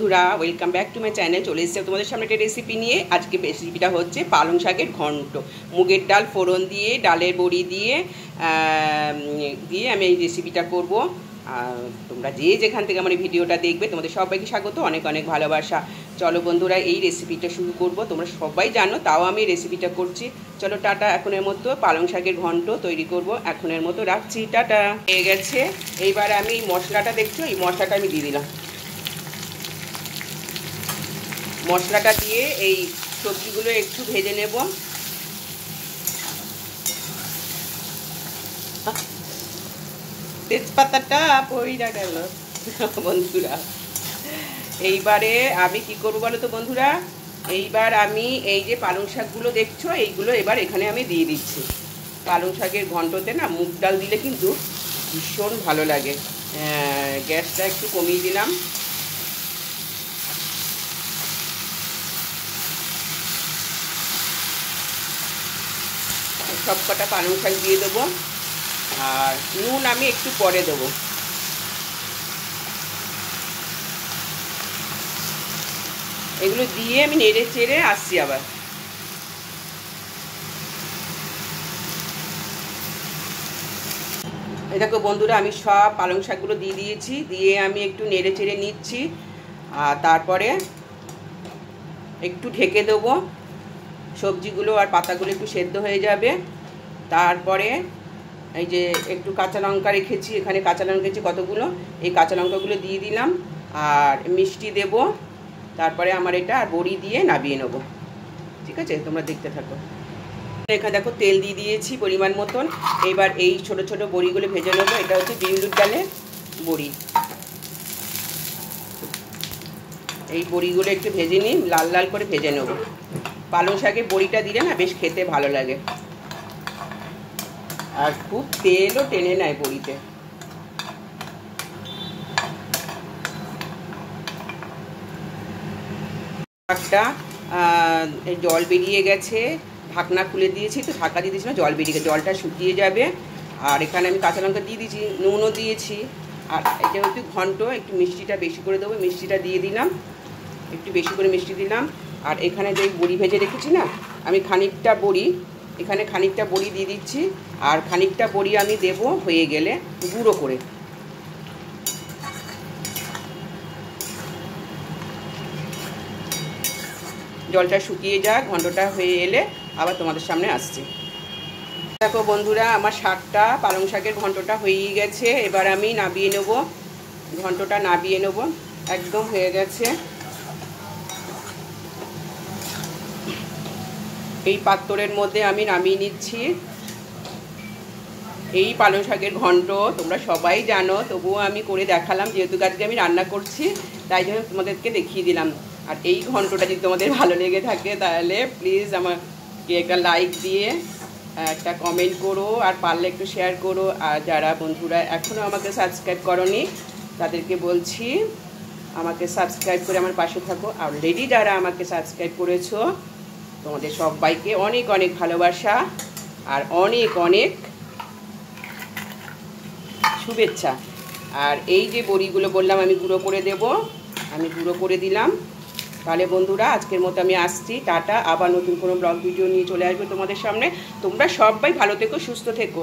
বন্ধুরা welcome back to my channel. চলে এসেছে তোমাদের সামনে একটা রেসিপি নিয়ে। আজকে রেসিপিটা হচ্ছে পালং শাকের ঘন্ট। মুগের ডাল ফোড়ন দিয়ে, ডালের বড়ি দিয়ে আমি এই রেসিপিটা করব। তোমরা যে যেখান থেকে আমার এই ভিডিওটা দেখবে তোমাদের সবাইকে স্বাগত, অনেক অনেক ভালোবাসা। চলো বন্ধুরা এই রেসিপিটা শুরু করব। তোমরা সবাই জানো, তাও আমি রেসিপিটা করছি। চলো টাটা। এখনের মতো পালং শাকের ঘন্ট তৈরি করব। এখনের মতো রাখছি, টাটা। হয়ে গেছে। এইবার আমি এই মশলাটা দেখছো, এই মশলাটা আমি দিয়ে দিলাম। মশলাটা দিয়ে এই সবজিগুলো একটু ভেজে নেব। তেজপাতাটা পইড়া গেল বন্ধুরা। এইবারে আমি কি করবো বলো তো বন্ধুরা, এইবার আমি এই যে পালং শাকগুলো দেখছো এইগুলো এবার এখানে আমি দিয়ে দিচ্ছি। পালং শাকের ঘন্টতে না মুগ ডাল দিলে কিন্তু ভীষণ ভালো লাগে। গ্যাসটা একটু কমিয়ে দিলাম। সব কটা পালং শাক দিয়ে দেবো, আর নুন আমি একটু পরে দেবো। এগুলো দিয়ে আমি নেড়ে চেড়ে আসছি আবার। এই দেখো বন্ধুরা, আমি সব পালং শাকগুলো দিয়ে দিয়েছি, দিয়ে আমি একটু নেড়ে চেড়ে নিচ্ছি। আর তারপরে একটু ঢেকে দেবো, সবজিগুলো আর পাতাগুলো একটু সেদ্ধ হয়ে যাবে। তারপরে এই যে একটু কাঁচা লঙ্কা রেখেছি, এখানে কাঁচা লঙ্কা রেখেছি কতগুলো, এই কাঁচা লঙ্কাগুলো দিয়ে দিলাম। আর মিষ্টি দেব। তারপরে আমার এটা আর বড়ি দিয়ে নামিয়ে নেব। ঠিক আছে, তোমরা দেখতে থাকো। এখানে দেখো তেল দিয়ে দিয়েছি পরিমাণ মতন। এবার এই ছোট ছোট বড়িগুলো ভেজে নেবো। এটা হচ্ছে বিউলির ডালের বড়ি। এই বড়িগুলো একটু ভেজে নিই, লাল লাল করে ভেজে নেব। পালং শাকের বড়িটা দিলে না বেশ খেতে ভালো লাগে, আর খুব তেলও টেনে নেয় বড়িতে। শাকটা জল বেরিয়ে গেছে, ঢাকনা খুলে দিয়েছি, তো ঢাকা দিয়ে দিয়েছিলাম, জল বেরিয়ে গেছে, জলটা শুকিয়ে যাবে। আর এখানে আমি কাঁচা লঙ্কা দিয়ে দিয়েছি, নুনও দিয়েছি। আর এটা হচ্ছে ঘন্ট, একটু মিষ্টিটা বেশি করে দেবো, মিষ্টিটা দিয়ে দিলাম, একটু বেশি করে মিষ্টি দিলাম। আর এখানে যে বড়ি ভেজে রেখেছি না, আমি খানিকটা বড়ি, এখানে খানিকটা বড়ি দিয়ে দিচ্ছি। আর খানিকটা বড়ি আমি দেব হয়ে গেলে গুঁড়ো করে। জলটা শুকিয়ে যাক, ঘন্টটা হয়ে এলে আবার তোমাদের সামনে আসছি। দেখো বন্ধুরা, আমার শাকটা পালং শাকের ঘন্টটা হয়েই গেছে। এবার আমি নামিয়ে নেব, ঘন্টটা নামিয়ে নেব, একদম হয়ে গেছে। এই পাত্রের মধ্যে আমি নামিয়ে নিচ্ছি। এই পালং শাকের ঘন্ট তোমরা সবাই জানো, তবুও আমি করে দেখালাম, যেহেতু আজকে আমি রান্না করছি তাই জন্য তোমাদেরকে দেখিয়ে দিলাম। আর এই ঘন্টটা যদি তোমাদের ভালো লেগে থাকে তাহলে প্লিজ আমাকে একটা লাইক দিয়ে একটা কমেন্ট করো, আর পারলে একটু শেয়ার করো। আর যারা বন্ধুরা এখনও আমাকে সাবস্ক্রাইব করোনি তাদেরকে বলছি আমাকে সাবস্ক্রাইব করে আমার পাশে থাকো। অলরেডি যারা আমাকে সাবস্ক্রাইব করেছো তোমাদের সবাইকে অনেক অনেক ভালোবাসা আর অনেক অনেক শুভেচ্ছা। আর এই যে বড়িগুলো বললাম আমি গুঁড়ো করে দেব, আমি গুঁড়ো করে দিলাম। তাহলে বন্ধুরা আজকের মতো আমি আসছি, টাটা। আবার নতুন কোনো ব্লগ ভিডিও নিয়ে চলে আসবে তোমাদের সামনে। তোমরা সবাই ভালো থেকো, সুস্থ থেকো।